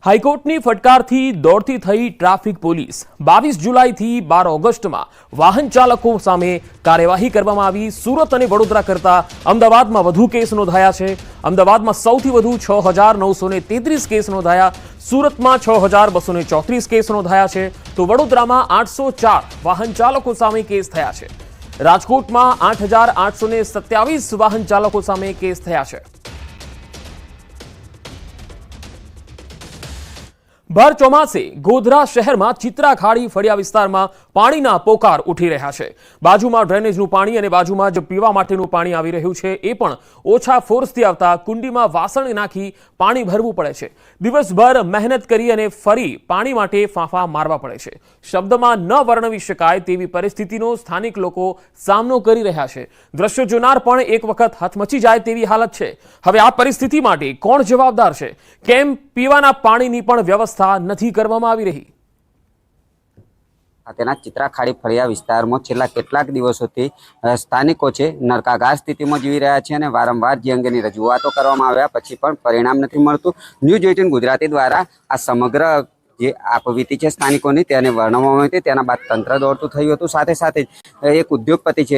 હાઈકોર્ટની ફટકારથી દોડતી થઈ traffic police 22 જુલાઈથી 12 ઓગસ્ટમાં વાહન ચાલકો સામે કાર્યવાહી કરવામાં આવી। સુરત અને વડોદરા કરતા અમદાવાદમાં વધુ કેસ નોંધાયા છે। અમદાવાદમાં સૌથી વધુ 6933 કેસ નોંધાયા, સુરતમાં 6234 કેસ નોંધાયા છે, તો વડોદરામાં 804 વાહન ચાલકો સામે કેસ થયા છે। રાજકોટમાં 8827 વાહન ચાલકો સામે કેસ થયા છે। ભર ચોમાસે ગોધરા શહેરમાં ચિત્રા ખાડી ફળિયા વિસ્તારમાં પાણીના પોકાર ઉઠી રહ્યા છે। બાજુમાં ડ્રેનેજનું પાણી અને બાજુમાં જ પીવા માટેનું પાણી આવી રહ્યું છે, એ પણ ઓછા ફોર્સથી આવતા કુંડીમાં વાસણ નાખી પાણી ભરવું પડે છે। દિવસભર મહેનત કરી અને ફરી પાણી માટે ફાંફા મારવા પડે છે। શબ્દમાં ન વર્ણવી શકાય તેવી પરિસ્થિતિનો સ્થાનિક લોકો સામનો કરી રહ્યા છે। દ્રશ્યો જોનાર પણ એક વખત હચમચી જાય તેવી હાલત છે। હવે આ પરિસ્થિતિ માટે કોણ જવાબદાર છે? કેમ પીવાના પાણીની પણ વ્યવસ્થા નથી કરવામાં આવી રહી? તેના ચિત્રા ખાડી ફળિયા વિસ્તારમાં છેલ્લા કેટલાક દિવસોથી સ્થાનિકો છે નરકાગાર સ્થિતિમાં જીવી રહ્યા છે અને વારંવાર જે અંગેની રજૂઆતો કરવામાં આવ્યા પછી પણ પરિણામ નથી મળતું। ન્યૂઝ 18 ગુજરાતી દ્વારા આ સમગ્ર જે આપવીતી છે સ્થાનિકોની તેને વર્ણવવામાં આવી હતી। તેના બાદ તંત્ર દોડતું થયું હતું। સાથે સાથે એક ઉદ્યોગપતિ છે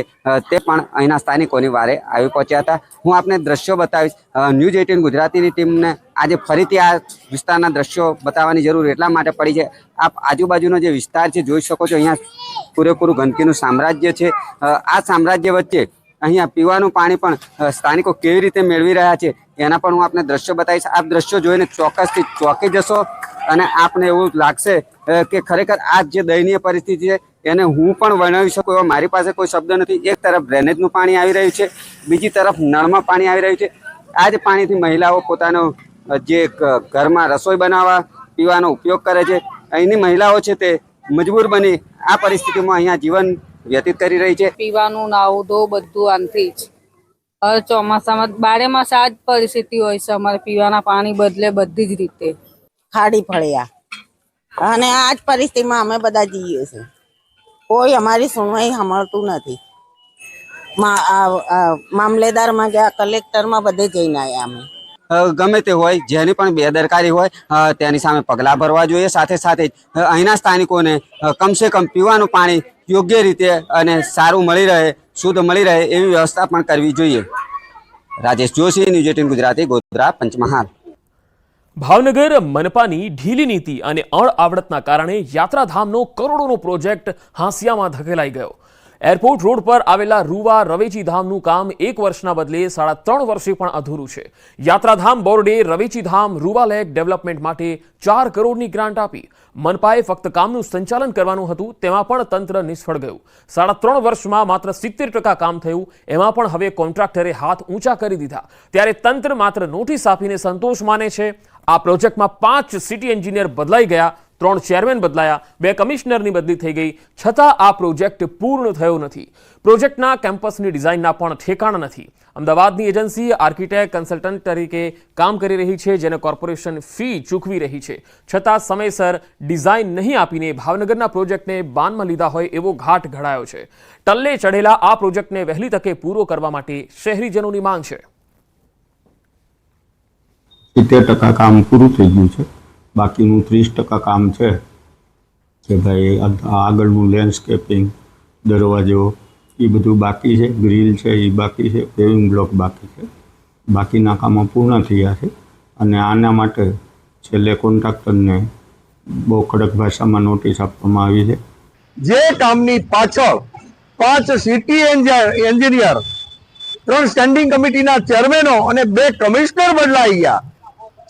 તે પણ અહીંના સ્થાનિકોની વારે આવી પહોંચ્યા હતા। હું આપને દ્રશ્યો બતાવીશ। ન્યૂઝ 18 ગુજરાતીની ટીમને આજે ફરીથી આ વિસ્તારના દ્રશ્યો બતાવવાની જરૂર એટલા માટે પડી છે। આપ આજુબાજુનો જે વિસ્તાર છે જોઈ શકો છો, અહીંયા પૂરેપૂરું ગંદકીનું સામ્રાજ્ય છે। આ સામ્રાજ્ય વચ્ચે અહીંયા પીવાનું પાણી પણ સ્થાનિકો કેવી રીતે મેળવી રહ્યા છે એના પણ હું આપને દ્રશ્યો બતાવીશ। આપ દ્રશ્યો જોઈને ચોક્કસથી ચોંકી જશો અને આપને એવું લાગશે કે ખરેખર આ જે દયનીય પરિસ્થિતિ છે એને હું પણ વર્ણવી શકું એવો મારી પાસે કોઈ શબ્દ નથી। એક તરફ ડ્રેનેજનું પાણી આવી રહ્યું છે, બીજી તરફ નળમાં પાણી આવી રહ્યું છે। આ જ પાણીથી મહિલાઓ પોતાનો જે ઘરમાં રસોઈ બનાવવા પીવાનો ઉપયોગ કરે છે। અહીંની મહિલાઓ છે તે મજબૂર બની આ પરિસ્થિતિમાં અહીંયા જીવન વ્યતીત કરી રહી છે। પીવાનું નાવું ધોવું બધું આનથી જ હવે ચોમાસામાં 12 માસ આ જ પરિસ્થિતિ હોય છે। અમારે પીવાના પાણી બદલે બધી જ રીતે ખાડી ફળિયા અને આ જ પરિસ્થિતિમાં અમે બધા જીવીએ છીએ। કોઈ અમારી સુનવાઈ સાંભળતું નથી। મામલેદારમાં ગયા, કલેક્ટરમાં બધે જઈને આવ્યા અમે। ગમે તે હોય, જેની પણ બેદરકારી હોય તેની સામે પગલાં ભરવા જોઈએ। સાથે સાથે અહીંના સ્થાનિકોને કમસે કમ પીવાનું પાણી યોગ્ય રીતે અને સારું મળી રહે, શુદ્ધ મળી રહે એવી વ્યવસ્થા પણ કરવી જોઈએ। રાજેશ જોશી, ન્યૂઝ 18 ગુજરાતી, ગોધરા, પંચમહાલ। ભાવનગર મનપાની ઢીલી નીતિ અને અણઆવડતના કારણે યાત્રાધામનો કરોડોનો પ્રોજેક્ટ હાંસિયામાં ધકેલાઈ ગયો। એરપોર્ટ રોડ પર આવેલા રૂવા રવેચી ધામનું કામ 1 વર્ષના બદલે 3.5 વર્ષે પણ અધૂરું છે। યાત્રાધામ બોર્ડે રવેચી ધામ રૂવા લેક ડેવલપમેન્ટ માટે 4 કરોડની ગ્રાન્ટ આપી। મનપાએ ફક્ત કામનું સંચાલન કરવાનું હતું, તેમાં પણ તંત્ર નિષ્ફળ ગયું। 3.5 વર્ષમાં માત્ર 70% કામ થયું, એમાં પણ હવે કોન્ટ્રાક્ટરે હાથ ઊંચા કરી દીધા। ત્યારે તંત્ર માત્ર નોટિસ આપીને સંતોષ માને છે। આ પ્રોજેક્ટમાં 5 સિટી એન્જિનિયર બદલાઈ ગયા, 3 ચેરમેન બદલાયા, 2 કમિશનરની બદલી થઈ ગઈ, છતાં આ પ્રોજેક્ટ પૂર્ણ થયો નથી। પ્રોજેક્ટના કેમ્પસની ડિઝાઇનના પણ ઠેકાણા નથી। અમદાવાદની એજન્સી આર્કિટેક્ટ કન્સલ્ટન્ટ તરીકે કામ કરી રહી છે, જેને કોર્પોરેશન ફી ચૂકવી રહી છે, છતાં સમયસર ડિઝાઇન નહીં આપીને ભાવનગરના પ્રોજેક્ટને બાનમાં લીધા હોય એવો ઘાટ ઘડાયો છે। ટલ્લે ચઢેલા આ પ્રોજેક્ટને વહેલી તકે પૂરો કરવા માટે શહેરીજનોની માંગ છે। 70% કામ પૂરું થઈ ગયું છે, બાકીનું 30% કામ છે કે ભાઈ આગળનું લેન્ડસ્કેપિંગ, દરવાજો એ બધું બાકી છે, ગ્રીલ છે એ બાકી છે, પેવિંગ બ્લોક બાકી છે। બાકીના કામો પૂર્ણ થયા છે અને આના માટે છેલ્લે કોન્ટ્રાક્ટરને બહુ કડક ભાષામાં નોટિસ આપવામાં આવી છે। જે કામની પાછળ 5 સિટી એન્જિનિયર, 3 સ્ટેન્ડિંગ કમિટીના ચેરમેનો અને 2 કમિશનર બદલાઈ ગયા,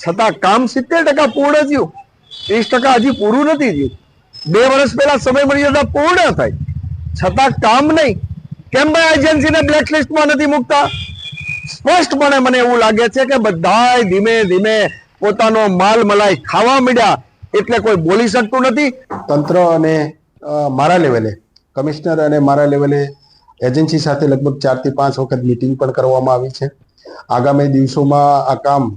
છતાં કામ 70% પૂર્ણ થયું, 30% હજી પૂરું નથી થયું। 2 વર્ષ પહેલા સમય મર્યાદા પૂર્ણ થઈ, છતાં કામ નહીં। કેમ ભાઈ એજન્સીને બ્લેકલિસ્ટમાં નથી મૂકતા? સ્પષ્ટપણે મને એવું લાગે છે કે બધાય ધીમે ધીમે પોતાનો માલ મલાઈ ખાવા માંડ્યા, એટલે કોઈ બોલી શકતું નથી। તંત્ર અને મારા લેવલે, કમિશનર અને મારા લેવલે એજન્સી સાથે લગભગ 4 થી 5 વખત મીટિંગ પણ કરવામાં આવી છે। આગામી દિવસોમાં આ કામ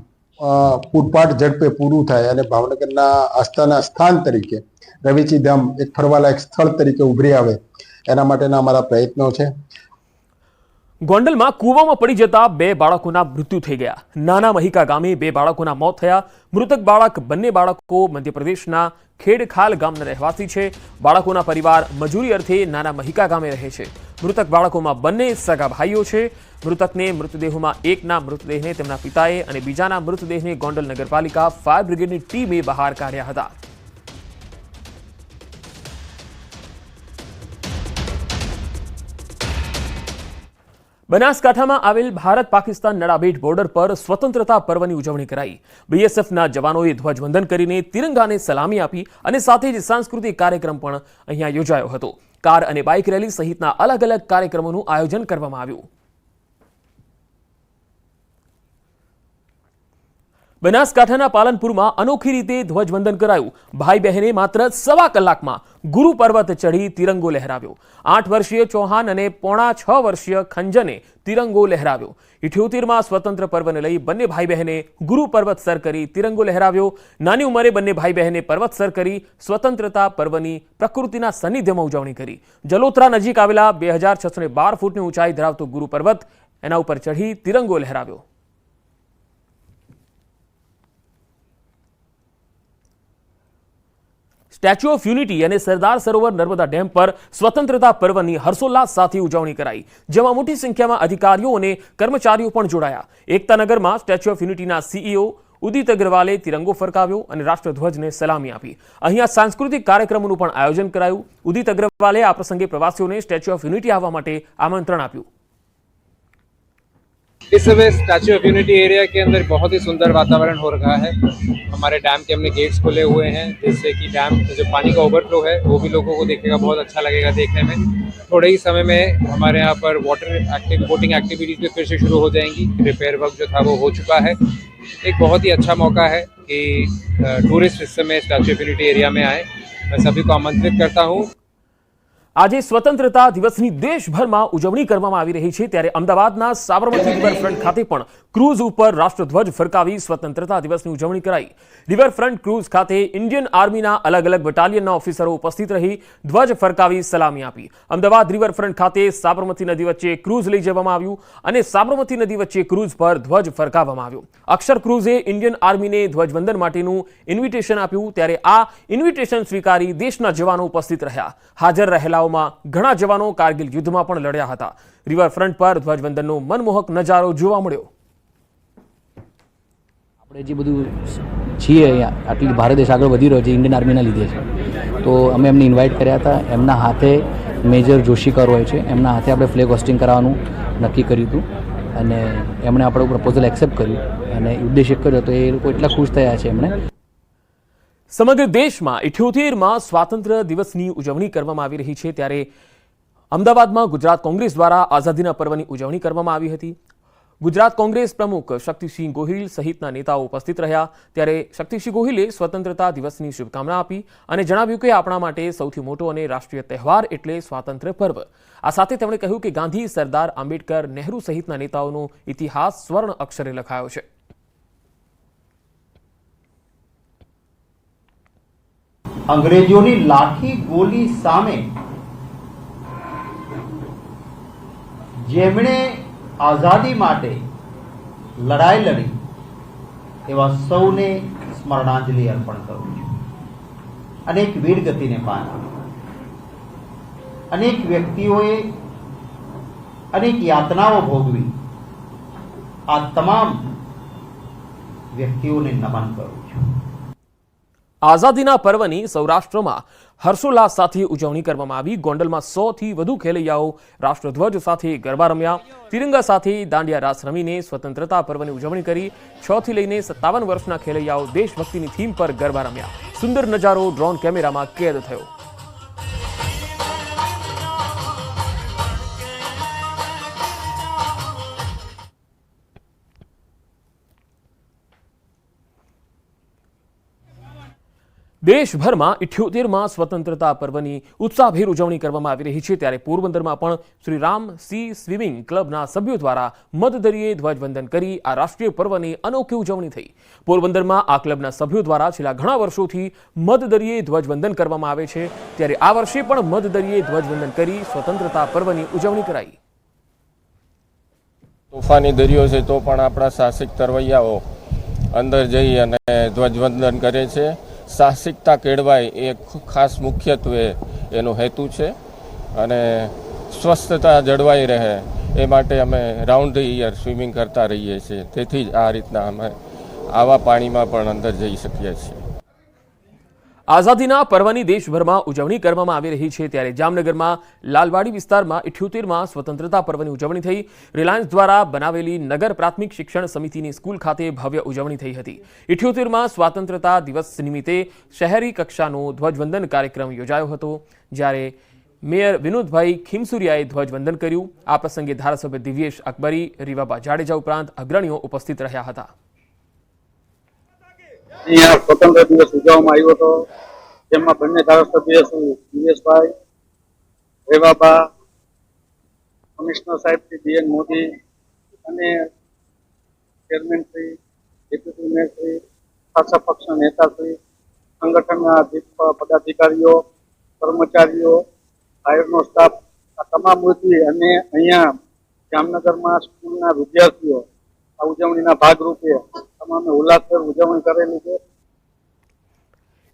પૂરપાટ ઝડપે પૂરું થાય અને ભાવનગરના આસ્થાના સ્થાન તરીકે રવેચી ધામ એક ફરવાલાયક સ્થળ તરીકે ઉભરી આવે એના માટેના અમારા પ્રયત્નો છે। ગોંડલમાં કૂવામાં પડી જતા 2 બાળકોના મૃત્યુ થઈ ગયા. નાના મહિકા ગામે 2 બાળકોના મોત થયા. મૃતક બંને બાળકો મધ્યપ્રદેશના ખેડખાલ ગામના રહેવાસી છે. બાળકોના પરિવાર મજૂરી અર્થે નાના મહિકા ગામે રહે છે. મૃતક બાળકોમાં બંને સગા ભાઈઓ છે. મૃતકને મૃતદેહોમાં એકના મૃતદેહને તેમના પિતાએ અને બીજાના મૃતદેહને ગોંડલ નગરપાલિકા ફાયર બ્રિગેડની ટીમે બહાર કાઢ્યા હતા. બનાસકાંઠામાં આવેલ ભારત પાકિસ્તાન નડાબેટ બોર્ડર પર સ્વતંત્રતા પર્વની ઉજવણી કરાઈ. બીએસએફના જવાનોએ ધ્વજવંદન કરીને તિરંગાને સલામી આપી અને સાથે જ સાંસ્કૃતિક કાર્યક્રમ પણ અહીંયા યોજાયો હતો. કાર અને બાઇક રેલી સહિતના અલગ અલગ કાર્યક્રમોનું આયોજન કરવામાં આવ્યું. બનાસકાંઠાના પાલનપુરમાં અનોખી રીતે ધ્વજવંદન કરાયું. ભાઈ બહેને માત્ર 1.25 કલાકમાં ગુરુ પર્વત ચઢી તિરંગો લહેરાવ્યો. 8 વર્ષીય ચૌહાણ અને 6.5 વર્ષીય ખંજને તિરંગો લહેરાવ્યો. 78માં સ્વતંત્ર પર્વને લઈ બંને ભાઈ બહેને ગુરુ પર્વત સર કરી તિરંગો લહેરાવ્યો. નાની ઉંમરે બંને ભાઈ બહેને પર્વત સર કરી સ્વતંત્રતા પર્વની પ્રકૃતિના સાનિધ્યમાં ઉજવણી કરી. જલોત્રા નજીક આવેલા 2612 ફૂટની ઊંચાઈ ધરાવતો ગુરુ પર્વત એના ઉપર ચઢી તિરંગો લહેરાવ્યો. સ્ટેચ્યુ ઓફ યુનિટી અને સરદાર સરોવર નર્મદા ડેમ પર સ્વતંત્રતા પર્વની હર્ષોલ્લાસ સાથે ઉજવણી કરાઈ, જેમાં મોટી સંખ્યામાં અધિકારીઓ અને કર્મચારીઓ પણ જોડાયા. એકતાનગરમાં સ્ટેચ્યુ ઓફ યુનિટીના સીઈઓ ઉદિત અગ્રવાલે તિરંગો ફરકાવ્યો અને રાષ્ટ્રધ્વજને સલામી આપી. અહીંયા સાંસ્કૃતિક કાર્યક્રમોનું પણ આયોજન કરાયું. ઉદિત અગ્રવાલે આ પ્રસંગે પ્રવાસીઓને સ્ટેચ્યુ ઓફ યુનિટી આવવા માટે આમંત્રણ આપ્યું. इस समय स्टैच्यू ऑफ यूनिटी एरिया के अंदर बहुत ही सुंदर वातावरण हो रखा है. हमारे डैम के हमने गेट्स खोले हुए हैं, जिससे कि डैम जो पानी का ओवरफ्लो है वो भी लोगों को देखेगा, बहुत अच्छा लगेगा देखने में. थोड़े ही समय में हमारे यहाँ पर बोटिंग एक्टिविटीज भी फिर से शुरू हो जाएंगी. रिपेयर वर्क जो था वो हो चुका है. एक बहुत ही अच्छा मौका है कि टूरिस्ट इस समय स्टैच्यू ऑफ यूनिटी एरिया में आए. मैं सभी को आमंत्रित करता हूँ. આજે સ્વતંત્રતા દિવસની દેશભરમાં ઉજવણી કરવામાં આવી રહી છે, ત્યારે અમદાવાદના સાબરમતી રિવરફ્રન્ટ ખાતે પણ ક્રૂઝ ઉપર રાષ્ટ્રધ્વજ ફરકાવી સ્વતંત્રતા દિવસની ઉજવણી કરાઈ. રિવરફ્રન્ટ ક્રૂઝ ખાતે ઇન્ડિયન આર્મીના અલગ અલગ બટાલિયનના ઓફિસરો ઉપસ્થિત રહી ધ્વજ ફરકાવી સલામી આપી. અમદાવાદ રિવરફ્રન્ટ ખાતે સાબરમતી નદી વચ્ચે ક્રૂઝ લઈ જવામાં આવ્યું અને સાબરમતી નદી વચ્ચે ક્રૂઝ પર ધ્વજ ફરકાવવામાં આવ્યો. અક્ષર ક્રૂઝે ઇન્ડિયન આર્મીને ધ્વજવંદન માટેનું ઇન્વિટેશન આપ્યું, ત્યારે આ ઇન્વિટેશન સ્વીકારી દેશના જવાનો ઉપસ્થિત રહ્યા. હાજર રહેલા ઘણા જવાનો કારગિલ યુદ્ધમાં પણ લડ્યા હતા. રિવરફ્રન્ટ પર ધ્વજવંદનનો મનમોહક નજારો જોવા મળ્યો. આપણે જે બધું છીએ અહીંયા આટલી ભારત દેશ આગળ વધી રહ્યો છે ઇન્ડિયન આર્મીના લીધે છે, તો અમે એમને ઇન્વાઇટ કર્યા હતા. એમના હાથે મેજર જોશીકર હોય છે, એમના હાથે આપણે ફ્લેગ હોસ્ટિંગ કરાવવાનું નક્કી કર્યું હતું અને એમણે આપણું પ્રપોઝલ એક્સેપ્ટ કર્યું અને ઉદ્દેશ કર્યો, તો એ લોકો એટલા ખુશ થયા છે. એમણે સમગ્ર દેશમાં 78માં સ્વાતંત્ર્ય દિવસની ઉજવણી કરવામાં આવી રહી છે, ત્યારે અમદાવાદમાં ગુજરાત કોંગ્રેસ દ્વારા આઝાદીના પર્વની ઉજવણી કરવામાં આવી હતી. ગુજરાત કોંગ્રેસ પ્રમુખ શક્તિસિંહ ગોહિલ સહિતના નેતાઓ ઉપસ્થિત રહ્યા. ત્યારે શક્તિસિંહ ગોહિલે સ્વતંત્રતા દિવસની શુભકામના આપી અને જણાવ્યું કે આપણા માટે સૌથી મોટો અને રાષ્ટ્રીય તહેવાર એટલે સ્વાતંત્ર્ય પર્વ. આ સાથે તેમણે કહ્યું કે ગાંધી, સરદાર આંબેડકર, નહેરુ સહિતના નેતાઓનો ઇતિહાસ સ્વર્ણ અક્ષરે લખાયો છે. અંગ્રેજોની લાઠી ગોલી સામે જેમણે આઝાદી માટે લડાઈ લડી એવા સૌને સ્મરણાંજલિ અર્પણ કરું છું. અનેક વીરગતિને પામ્યા, અનેક વ્યક્તિઓએ અનેક યાતનાઓ ભોગવી. આ તમામ વ્યક્તિઓને નમન કરું છું. આઝાદીના પર્વની સૌરાષ્ટ્રમાં હર્ષોલ્લાસ સાથે ઉજવણી કરવામાં આવી. ગોંડલમાં 100થી વધુ ખેલૈયાઓ રાષ્ટ્રધ્વજ સાથે ગરબા રમ્યા. તિરંગા સાથે દાંડિયા રાસ રમીને સ્વતંત્રતા પર્વની ઉજવણી કરી. 6 થી લઈને 57 વર્ષના ખેલૈયાઓ દેશભક્તિની થીમ પર ગરબા રમ્યા. સુંદર નજારો ડ્રોન કેમેરામાં કેદ થયો. દેશભરમાં 78માં સ્વતંત્રતા પર્વની ઉત્સાહભેર ઉજવણી કરવામાં આવી રહી છે, ત્યારે પોરબંદરમાં પણ શ્રી રામ સી સ્વિમિંગ ક્લબના સભ્યો દ્વારા મધદરિયે ધ્વજવંદન કરી આ રાષ્ટ્રીય પર્વની અનોખી ઉજવણી થઈ. પોરબંદરમાં આ ક્લબના સભ્યો દ્વારા છેલ્લા ઘણા વર્ષોથી મધદરિયે ધ્વજવંદન કરવામાં આવે છે, ત્યારે આ વર્ષે પણ મધદરિયે ધ્વજવંદન કરી સ્વતંત્રતા પર્વની ઉજવણી કરાઈ. તોફાની દરિયો છે તો પણ આપણા સાહસિક તરવૈયાઓ અંદર જઈ અને ધ્વજવંદન કરે છે. સાહસિકતા કેળવાય એ ખાસ મુખ્યત્વે એનો હેતુ છે અને સ્વસ્થતા જળવાઈ રહે એ માટે અમે રાઉન્ડ ધ યર સ્વિમિંગ કરતા રહીએ છીએ. તેથી જ આ રીતના અમે આવા પાણીમાં પણ અંદર જઈ શકીએ છીએ. આઝાદીના પર્વની દેશભરમાં ઉજવણી કરવામાં આવી રહી છે ત્યારે જામનગરમાં લાલવાડી વિસ્તારમાં 78માં સ્વતંત્રતા પર્વની ઉજવણી થઈ. રિલાયન્સ દ્વારા બનાવેલી નગર પ્રાથમિક શિક્ષણ સમિતિની સ્કૂલ ખાતે ભવ્ય ઉજવણી થઈ હતી. 78માં સ્વતંત્રતા દિવસ નિમિત્તે શહેરી કક્ષાનો ધ્વજવંદન કાર્યક્રમ યોજાયો હતો, જ્યારે મેયર વિનોદભાઈ ખીમસુરિયાએ ધ્વજવંદન કર્યું. આ પ્રસંગે ધારાસભ્ય દિવ્યેશ અકબરી, રીવાબા જાડેજા ઉપરાંત અગ્રણીઓ ઉપસ્થિત રહ્યા હતા. અહીંયા સ્વતંત્ર દિવસ ઉજવવામાં આવ્યો હતો, જેમાં બંને ધારાસભ્ય શ્રી દિવેશભાઈ, રેવાબા, કમિશનર સાહેબ શ્રી DN મોદી અને chairman Shri, deputy mayor Shri, શાસક પક્ષના નેતા શ્રી, સંગઠનના પદાધિકારીઓ, કર્મચારીઓ, ફાયરનો સ્ટાફ, આ તમામ વૃત્તિ અને અહીંયા જામનગરમાં સ્કૂલના વિદ્યાર્થીઓ આ ઉજવણીના ભાગરૂપે તમામે ઉલ્લાસભેર ઉજવણી કરેલી છે.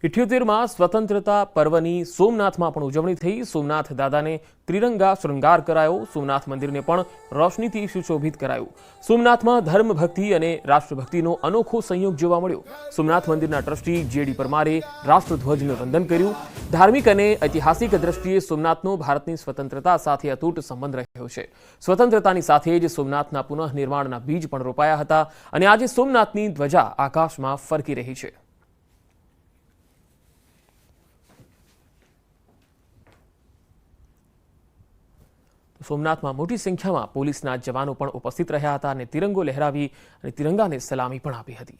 78માં સ્વતંત્રતા પર્વની સોમનાથમાં પણ ઉજવણી થઈ. સોમનાથ દાદાને ત્રિરંગા શૃંગાર કરાયો. સોમનાથ મંદિરને પણ રોશનીથી સુશોભિત કરાયું. સોમનાથમાં ધર્મ ભક્તિ અને રાષ્ટ્રભક્તિનો અનોખો સંયોગ જોવા મળ્યો. સોમનાથ મંદિરના ટ્રસ્ટી JD પરમારે રાષ્ટ્રધ્વજનું વંદન કર્યું. ધાર્મિક અને ઐતિહાસિક દ્રષ્ટિએ સોમનાથનો ભારતની સ્વતંત્રતા સાથે અતૂટ સંબંધ રહ્યો છે. સ્વતંત્રતાની સાથે જ સોમનાથના પુનઃનિર્માણના બીજ પણ રોપાયા હતા અને આજે સોમનાથની ધ્વજા આકાશમાં ફરકી રહી છે. સોમનાથમાં મોટી સંખ્યામાં પોલીસના જવાનો પણ ઉપસ્થિત રહ્યા હતા અને તિરંગો લહેરાવી અને તિરંગાને સલામી પણ આપી હતી.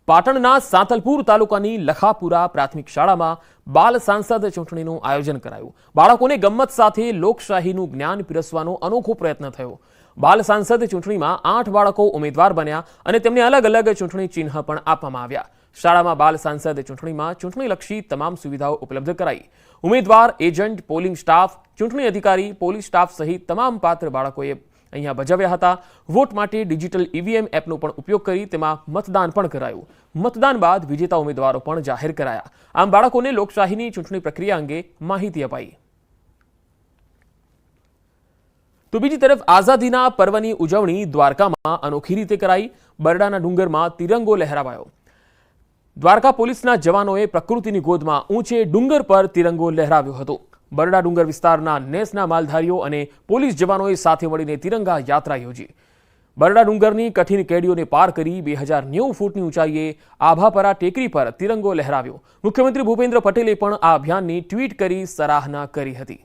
પાટણના સાંતલપુર તાલુકાની લખાપુરા પ્રાથમિક શાળામાં બાલ સાંસદ ચૂંટણીનું આયોજન કરાયું. બાળકોને ગમ્મત સાથે લોકશાહીનું જ્ઞાન પીરસવાનો અનોખો પ્રયત્ન થયો. બાલ સાંસદ ચૂંટણીમાં 8 બાળકો ઉમેદવાર બન્યા અને તેમને અલગ અલગ ચૂંટણી ચિહ્ન પણ આપવામાં આવ્યા. શાળામાં બાલ સાંસદ ચૂંટણીમાં ચૂંટણીલક્ષી તમામ સુવિધાઓ ઉપલબ્ધ કરાઈ. ઉમેદવાર, એજન્ટ, પોલિંગ સ્ટાફ, ચૂંટણી અધિકારી, પોલીસ સ્ટાફ સહિત તમામ પાત્ર બાળકોએ અહીંયા બજાવ્યા હતા. વોટ માટે ડિજિટલ EVM એપનો પણ ઉપયોગ કરી તેમાં મતદાન પણ કરાયું. મતદાન બાદ વિજેતા ઉમેદવારો પણ જાહેર કરાયા. આમ બાળકોને લોકશાહીની ચૂંટણી પ્રક્રિયા અંગે માહિતી અપાઈ. તો બીજી તરફ આઝાદીના પર્વની ઉજવણી દ્વારકામાં અનોખી રીતે કરાઈ. બરડાના ડુંગરમાં તિરંગો લહેરાવાયો. દ્વારકા પોલીસના જવાનોએ પ્રકૃતિની ગોદમાં ઊંચે ડુંગર પર તિરંગો લહેરાવ્યો હતો. બરડા ડુંગર વિસ્તારના નેસના માલધારીઓ અને પોલીસ જવાનોએ સાથે મળીને તિરંગા યાત્રા યોજી. બરડા ડુંગરની કઠિન કેડીઓને પાર કરી 2090 ફૂટની ઊંચાઈએ આભાપરા ટેકરી પર તિરંગો લહેરાવ્યો. મુખ્યમંત્રી ભૂપેન્દ્ર પટેલે પણ આ અભિયાનની ટ્વીટ કરી સરાહના કરી હતી.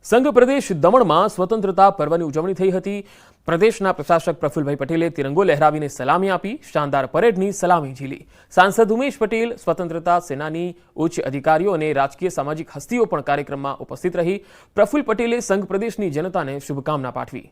સંઘ પ્રદેશ દમણમાં સ્વતંત્રતા પર્વની ઉજવણી થઈ હતી. પ્રદેશના પ્રશાસક પ્રફુલભાઈ પટેલે તિરંગો લહેરાવીને સલામી આપી. શાનદાર પરેડની સલામી ઝીલી. સાંસદ ઉમેશ પટેલ, સ્વતંત્રતા સેનાની ઉચ્ચ અધિકારીઓ અને રાજકીય સામાજિક હસ્તીઓ પણ કાર્યક્રમમાં ઉપસ્થિત રહી. પ્રફુલ પટેલે સંઘ પ્રદેશની જનતાને શુભકામના પાઠવી.